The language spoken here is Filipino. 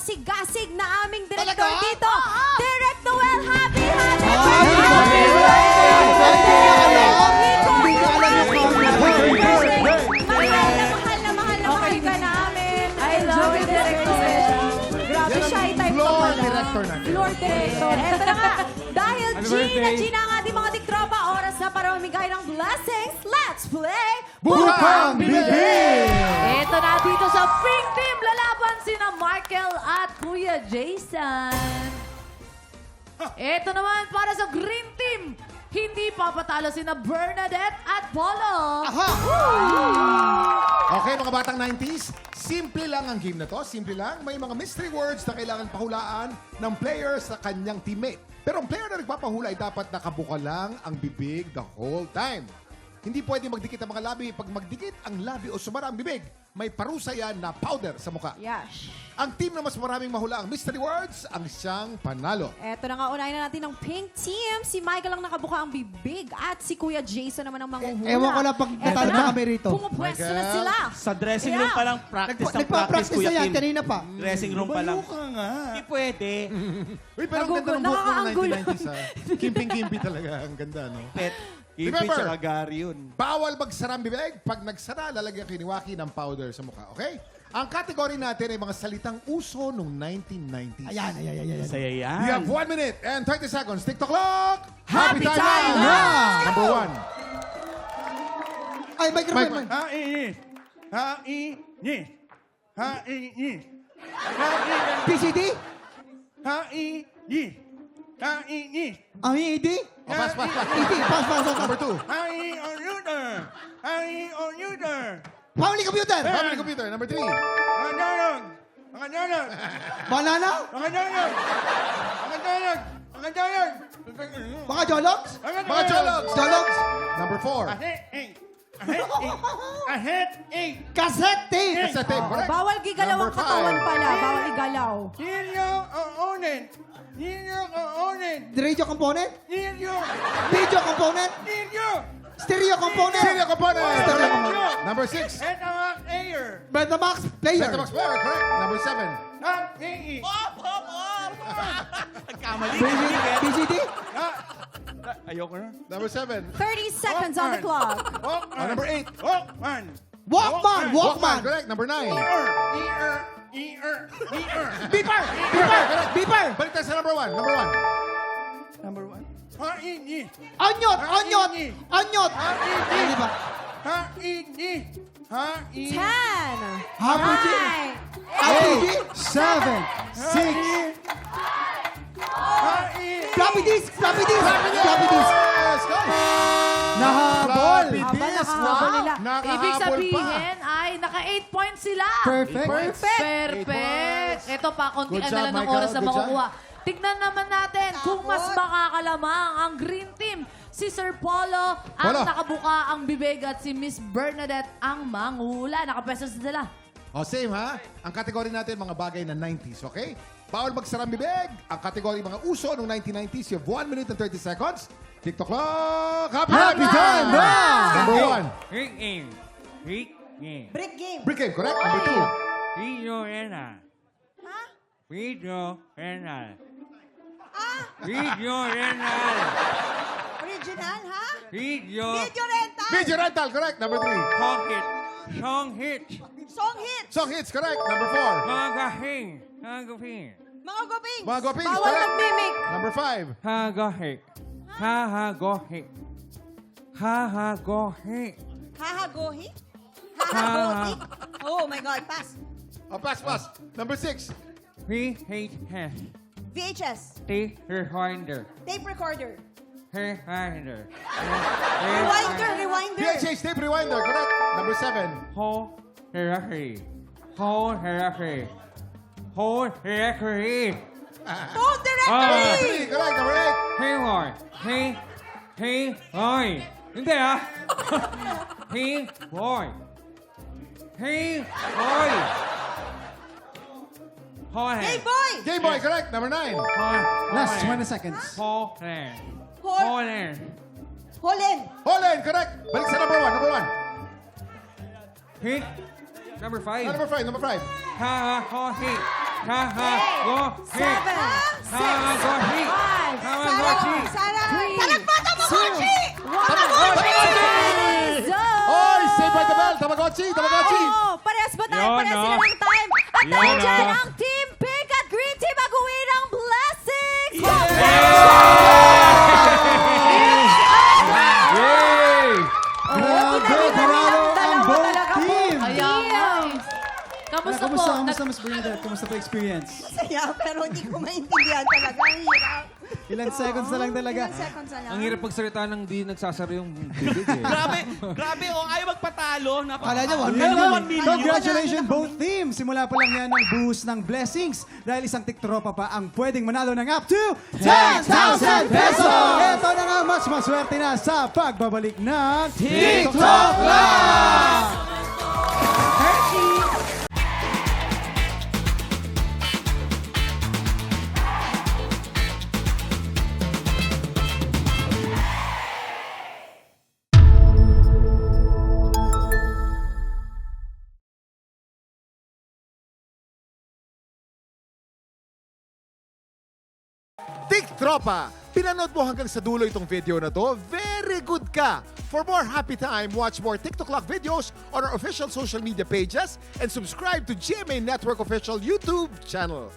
masigasig na aming direktor Talaga? dito. Direct Noel, happy Mahal na mahal ka namin. I love you, Direct Noel. Grabe, shy type ka Floor pala. director natin. Floor director. Eto na nga. Dahil Happy G na birthday. G na ang ating mga tiktropa, oras na para mamigay ng blessings. Let's play Bukang Bibig! Ito na dito sa Pink Team. Lalaban sina Michael at Kuya Jason. Ito naman para sa Green Team. Hindi papatalo sina Bernadette at Polo. Aha! Okay, mga batang 90s, simple lang ang game na to. Simple lang. May mga mystery words na kailangan pahulaan ng player sa kanyang teammate. Pero ang player na nagpapahula ay dapat nakabuka lang ang bibig the whole time. Hindi pwede magdikit ang mga labi. Pag magdikit ang labi o sumara ang bibig, may parusa yan na powder sa mukha. Yes. Ang team na mas maraming mahula ang mystery words, ang siyang panalo. Eto na nga, unahin na natin ng Pink Team. Si Michael ang nakabuka ang bibig at si Kuya Jason naman ang manghuhula. Ewan ko lang pag Eto natalo na, kami rito. Pumupwesto na Michael. sila. Sa dressing room pa lang, practice ng practice, Nagpa-practice Kuya na yan, Kim. kanina pa. Dressing room pa lang. ka nga. Hindi pwede. Uy, pero ang ganda ng buhok ng Nakakaanggulo. 1990s, ha? Kimping-kimpi talaga. Ang ganda, no? Pet. Ipit Remember. tsaka Gary yun. Bawal magsara ang bibig. Pag nagsara, lalagyan kiniwaki ng powder sa mukha. Okay? Ang category natin ay mga salitang uso noong 1990s. Ayan. Saya yan. We have 1 minute and 30 seconds. TikTok clock! Happy time na! Number 1. Ay, microphone. Mike. Hainis. Hainis. Hainis. PCD? Hainis. Hainis. Ang ED? Oh, pass. ED, pass. Number 2. Hai on user. Hai on user. Family computer? Family computer. Number 3. Manganog. Manganog. Banana? Manganog. Manganog. Manganog. Mga jologs? Mga jologs. Jologs? Number 4. Ahead eight. Cassette tape? Cassette tape. Correct. Bawal gigalaw ang Number katawan 5. pala. Bawal igalaw. Nilyo oonin. Nilyo oonin. Radio component? Nilyo. Video component? Nilyo. Stereo component? Stereo component. Stereo component. Number 6. Ito ang air. Betamax player? Betamax player. Correct. Number 7. Hati. Nagkamali. PCD? Ayoko na. Number 7. 30 seconds on the clock. Walkman. Number 8. Walkman. Walkman? Correct. Number 9. Ear. Beeper? Beeper? Balik tayo sa number 1. Number 1. Number one. Haini. Anyot! Hindi ba? Haini. Haini. 10, RPG? 9, RPG? 7. 6. Haini. Floppy disk? Yes! Go! Nahabol! nakahabol nila. Nakahabol Ibig pa. sabihin ay naka 8 points sila. Perfect. Perfect. Ito pa, konti Good na job, lang ng Michael. oras na Good job. makukuha. Tignan naman natin kung mas makakalamang ang Green Team. Si Sir Polo ang Polo. nakabuka ang bibig at si Miss Bernadette ang manghula. Nakapwesto sila. O, same ha? Ang kategory natin, mga bagay na 90s, okay? Bawal magsarang bibig. Ang kategory, mga uso noong 1990s, you have 1 minute and 30 seconds. TikTok clock! Happy time na! Number 1. Brick game. Brick game. Brick game, correct? Number 2. Video rental. Ha? Video rental. Video rental. Original, ha? Video. Video rental. Video rental, correct? Number 3. Song hit. Song hit. Song hit. Song hits, correct? Number 4. Magahing. Hagahing. Mga goping. Mga gopings, Bawal correct? mag-mimic. Number 5. Hagahing. Hahagahing. Hahagahing. Hahagohi? Hahagohi? Oh my God, pass. Oh, pass. Number 6. We hate has. VHS. Tape rewinder. Tape recorder. Rewinder. Rewinder. VHS tape rewinder, correct? Number 7. Whole therapy. Whole therapy. Whole therapy. Phone directory. 3, correct? Number 8. Hey, boy. Hey, boy. Hindi ah. Hey, boy. Hey, boy. Holland. Hey boy. Game Boy, correct? Number 9. Last 20 seconds. Holland. Hol- Holland. Holland. Holland, correct? Balik sa number 1. Number 1. Hit. Number 5. Number 5. Ha ha ha hit. Tamagotchi. 7, 6, Tamagotchi. 5, Tamagotchi. Oy, Saved by the Bell! Tamagotchi! Tamagotchi! Oo, parehas ba tayo? Yun, Parehas no? sila ng time. At Yun, dahil no? dyan, ang Team Pink at Green Team mag-uwi ng blessings! Yay! Grabe, panalo ang both team. Ayan. Kamusta po? Kamusta, Miss Bernadette? Kamusta po experience? Masaya, pero hindi ko maintindihan talaga. Ang hirap. Ilang seconds na lang talaga. Ilang seconds na lang. Ang hirap pagsalita ng di nagsasara yung bibig eh. Grabe, oh, ayaw magpatalo. Kala niya, 1 Alam mo, million. 1 million. Congratulations both teams. Simula pa lang yan ng boost ng blessings. Dahil isang tiktropa pa ang pwedeng manalo ng up to 10,000 pesos! Ito na nga, mas maswerte na sa pagbabalik ng TikTok Live! TikTropa! Pinanood mo hanggang sa dulo itong video na to? Very good ka! For more happy time, watch more TikTok Lock videos on our official social media pages and subscribe to GMA Network official YouTube channel.